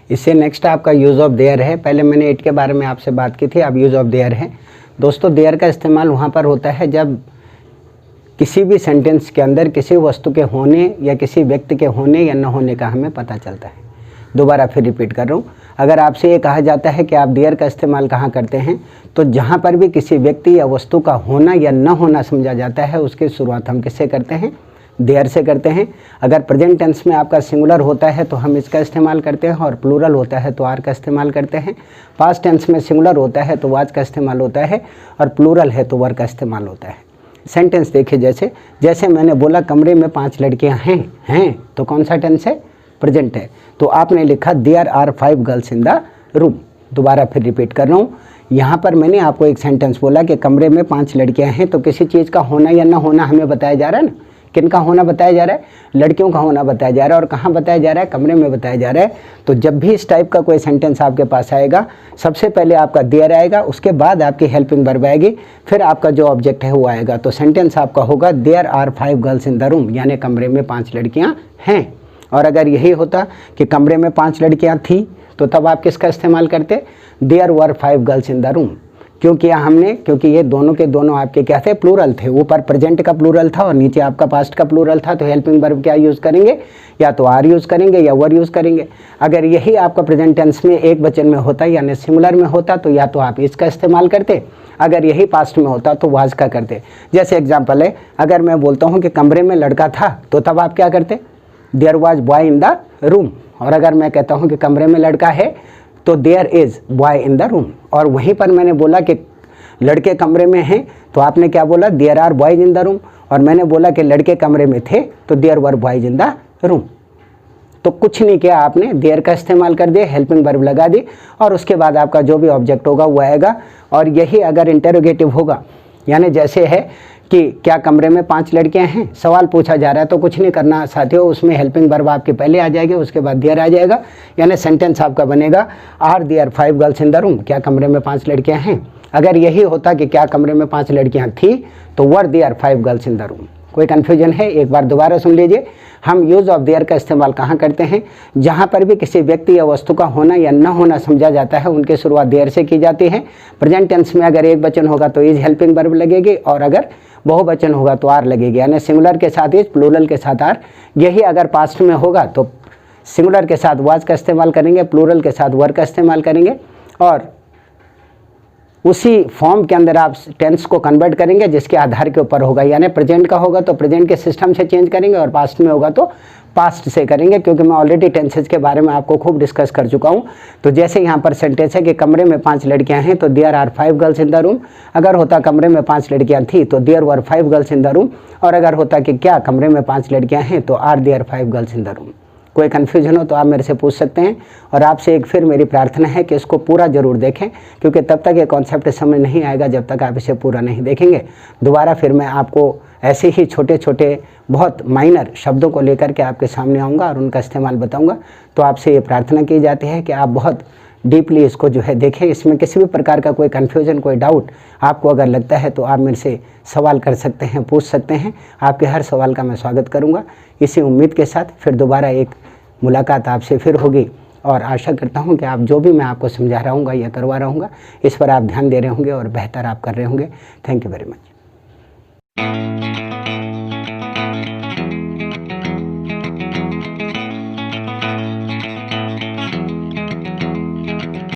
इससे नेक्स्ट आपका use of their है। पहले मैंने इट के बारे में आपसे बात की थी, अब यूज़ ऑफ देयर है। दोस्तों देयर का इस्तेमाल वहाँ पर होता है जब किसी भी सेंटेंस के अंदर किसी वस्तु के होने या किसी व्यक्ति के होने या न होने का हमें पता चलता है। दोबारा फिर रिपीट कर रहा हूँ, अगर आपसे ये कहा जाता है कि आप देयर का इस्तेमाल कहाँ करते हैं, तो जहाँ पर भी किसी व्यक्ति या वस्तु का होना या न होना समझा जाता है उसकी शुरुआत हम किससे करते हैं, देयर से करते हैं। अगर प्रेजेंट टेंस में आपका सिंगुलर होता है तो हम इसका इस्तेमाल करते हैं, और प्लूरल होता है तो आर का इस्तेमाल करते हैं। पास्ट टेंस में सिंगुलर होता है तो वाज का इस्तेमाल होता है, और प्लूरल है तो वर का इस्तेमाल होता है। सेंटेंस देखिए, जैसे मैंने बोला कमरे में 5 लड़कियां हैं तो कौन सा टेंस है, प्रेजेंट है। तो आपने लिखा there are 5 girls in the room. दोबारा फिर रिपीट कर रहा हूँ, यहाँ पर मैंने आपको एक सेंटेंस बोला कि कमरे में 5 लड़कियां हैं, तो किसी चीज़ का होना या ना होना हमें बताया जा रहा है ना। किन का होना बताया जा रहा है, लड़कियों का होना बताया जा रहा है। और कहाँ बताया जा रहा है, कमरे में बताया जा रहा है। तो जब भी इस टाइप का कोई सेंटेंस आपके पास आएगा, सबसे पहले आपका देयर आएगा, उसके बाद आपकी हेल्पिंग वर्ब आएगी, फिर आपका जो ऑब्जेक्ट है वो आएगा। तो सेंटेंस आपका होगा there are 5 girls in the room, यानी कमरे में 5 लड़कियाँ हैं। और अगर यही होता कि कमरे में 5 लड़कियाँ थी, तो तब आप किसका इस्तेमाल करते, there were 5 girls in the room. क्यों किया हमने, क्योंकि ये दोनों के दोनों आपके क्या थे, प्लूरल थे। ऊपर प्रेजेंट का प्लूरल था और नीचे आपका पास्ट का प्लूरल था। तो हेल्पिंग वर्ब क्या यूज़ करेंगे, या तो आर यूज़ करेंगे या वर यूज़ करेंगे। अगर यही आपका प्रेजेंट टेंस में एक वचन में होता यानी सिंगुलर में होता तो या तो आप इसका इस्तेमाल करते, अगर यही पास्ट में होता तो वाज का करते। जैसे एग्जाम्पल है, अगर मैं बोलता हूँ कि कमरे में लड़का था, तो तब आप क्या करते, there was boy in the room. और अगर मैं कहता हूँ कि कमरे में लड़का है, तो there is boy in the room. और वहीं पर मैंने बोला कि लड़के कमरे में हैं, तो आपने क्या बोला, there are boys in the room. और मैंने बोला कि लड़के कमरे में थे, तो there were boys in the room. तो कुछ नहीं किया आपने, देयर का इस्तेमाल कर दिया, हेल्पिंग वर्ब लगा दी, और उसके बाद आपका जो भी ऑब्जेक्ट होगा वो आएगा। और यही अगर इंटेरोगेटिव होगा, यानी जैसे है कि क्या कमरे में 5 लड़कियां हैं, सवाल पूछा जा रहा है, तो कुछ नहीं करना साथियों, उसमें हेल्पिंग वर्ब आपके पहले आ जाएगी, उसके बाद देयर आ जाएगा। यानी सेंटेंस आपका बनेगा are there 5 girls in the room, क्या कमरे में 5 लड़कियां हैं। अगर यही होता कि क्या कमरे में 5 लड़कियां थी, तो were there 5 girls in the room. कोई कन्फ्यूजन है, एक बार दोबारा सुन लीजिए। हम यूज़ ऑफ देयर का इस्तेमाल कहाँ करते हैं, जहाँ पर भी किसी व्यक्ति या वस्तु का होना या न होना समझा जाता है, उनकी शुरुआत देयर से की जाती है। प्रेजेंट टेंस में अगर एक वचन होगा तो इज हेल्पिंग वर्ब लगेगी, और अगर बहुवचन होगा तो आर लगेगी। यानी सिंगुलर के साथ इज, प्लूरल के साथ आर। यही अगर पास्ट में होगा तो सिंगुलर के साथ वाज का इस्तेमाल करेंगे, प्लूरल के साथ वर का इस्तेमाल करेंगे, और उसी फॉर्म के अंदर आप टेंस को कन्वर्ट करेंगे जिसके आधार के ऊपर होगा। यानी प्रेजेंट का होगा तो प्रेजेंट के सिस्टम से चेंज करेंगे, और पास्ट में होगा तो पास्ट से करेंगे, क्योंकि मैं ऑलरेडी टेंसेज के बारे में आपको खूब डिस्कस कर चुका हूँ। तो जैसे यहाँ पर सेंटेंस है कि कमरे में 5 लड़कियाँ हैं, तो there are 5 girls in the room. अगर होता कमरे में 5 लड़कियाँ थी, तो there were 5 girls in the room. और अगर होता कि क्या कमरे में 5 लड़कियाँ हैं, तो are there 5 girls in the room. कोई कन्फ्यूजन हो तो आप मेरे से पूछ सकते हैं। और आपसे एक फिर मेरी प्रार्थना है कि इसको पूरा जरूर देखें, क्योंकि तब तक ये कॉन्सेप्ट समझ नहीं आएगा जब तक आप इसे पूरा नहीं देखेंगे। दोबारा फिर मैं आपको ऐसे ही छोटे छोटे बहुत माइनर शब्दों को लेकर के आपके सामने आऊँगा और उनका इस्तेमाल बताऊँगा। तो आपसे ये प्रार्थना की जाती है कि आप बहुत डीपली इसको जो है देखें। इसमें किसी भी प्रकार का कोई कन्फ्यूजन, कोई डाउट आपको अगर लगता है तो आप मेरे से सवाल कर सकते हैं, पूछ सकते हैं। आपके हर सवाल का मैं स्वागत करूंगा। इसी उम्मीद के साथ फिर दोबारा एक मुलाकात आपसे फिर होगी, और आशा करता हूं कि आप जो भी मैं आपको समझा रहा हूँ या करवा रहा हूँ, इस पर आप ध्यान दे रहे होंगे और बेहतर आप कर रहे होंगे। Thank you very much.